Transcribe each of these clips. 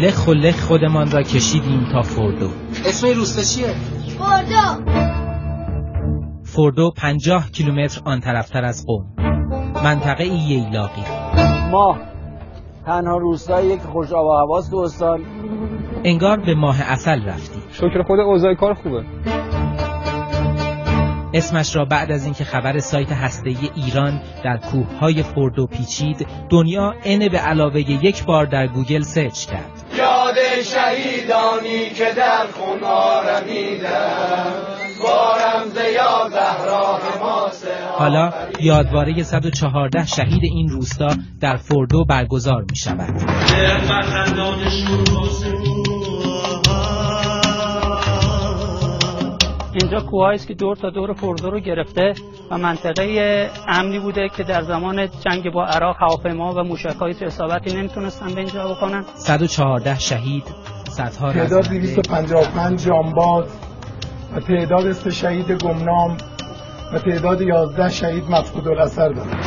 لخ و لخ خودمان را کشیدیم تا فوردو. اسم این روستا چیه؟ فوردو 50 کیلومتر آن طرفتر از قم، منطقه ییلاقی. ما تنها روستایی که خوش آب و هواست تو استان. انگار به ماه عسل رفتی. شکر خود اوضاع کار خوبه. اسمش را بعد از اینکه خبر سایت هسته‌ای ایران در کوههای فوردو پیچید، دنیا به علاوه یک بار در گوگل سرچ کرد. یاد شهیدانی که در خون آرمیدن، بارم زیا زهرا حماسه. حالا یادواره 114 شهید این روستا در فوردو برگزار می شود. اینجا کوهایی است که دور تا دور فوردو رو گرفته و منطقه امنی بوده که در زمان جنگ با عراق هواپیما و موشک‌های اصابتی نمیتونستن به اینجا بکنن. 114 شهید، صدها تعداد 255 جانباز و تعداد 3 شهید گمنام و تعداد 11 شهید مفقود الاثر دارد.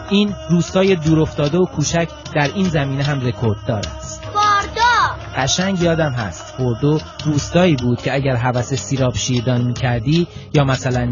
این روستای دورافتاده و کوچک در این زمینه هم رکورددار است. قشنگ یادم هست فوردو روستایی بود که اگر هوس سیراب شیردان می‌کردی یا مثلا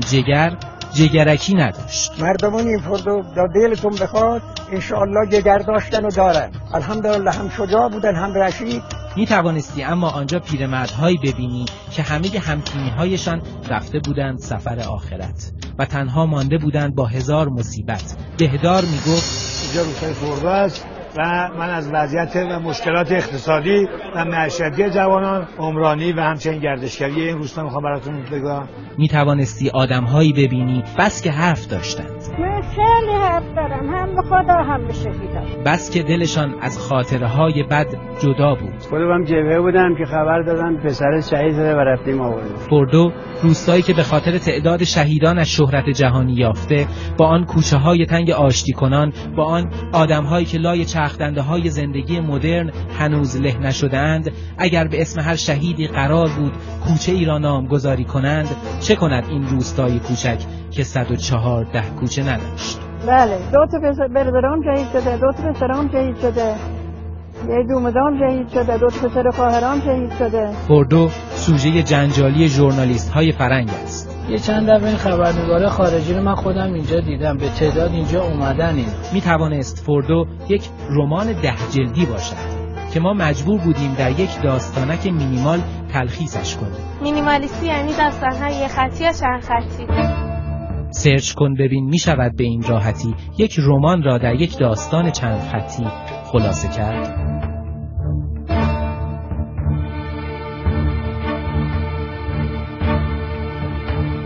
جگرکی نداشت. مردمان این فوردو در دلتون بخواد انشاءالله جگر داشتن و دارن. الحمدلله هم شجاع بودن هم رشید. می توانستی اما آنجا پیرمردهایی ببینی که همه همتیمی‌هایشان رفته بودند سفر آخرت و تنها مانده بودند با هزار مصیبت. بهدار میگفت اینجا روستای فوردو است و من از وضعیت و مشکلات اقتصادی و معیشتی جوانان، عمرانی و همچنین گردشگری این روستا میخوام براتون بگم. می توانستی آدم‌هایی ببینی بس که حرف داشتند. من خیلی حرف دارم، هم به خدا هم به شهیدان. بس که دلشان از خاطره‌های بد جدا بود. خودم جبهه بودم که خبر دادن پسر شهید شده و رفتیم آوردیم. فوردو روستایی که به خاطر تعداد شهیدانش شهرت جهانی یافته، با آن کوچه‌های تنگ آشتی کنان، با آن آدم‌هایی که لای چرخدنده‌های زندگی مدرن هنوز له نشده‌اند، اگر به اسم هر شهیدی قرار بود کوچه ای را نامگذاری کنند، چه کند این روستای کوچک که 114 کوچه نداشت؟ بله، 2 تا برادرام شهید شده، 2 تا پسرام شهید شده، یه دومدام شهید شده، 2 تا پسر خواهرام شهید شده. فوردو سوژه جنجالی ژورنالیست‌های فرنگ است. یه چند دفعه این خبرنگار خارجی رو من خودم اینجا دیدم، به تعداد اینجا اومدن. این می توانست فوردو یک رمان 10 جلدی باشد که ما مجبور بودیم در یک داستانک مینیمال تلخیصش کنیم. مینیمالیستی یعنی داستان‌های یه خطی یا چند خطی. سرچ کن ببین می شود به این راحتی یک رمان را در یک داستان چند خطی خلاصه کرد.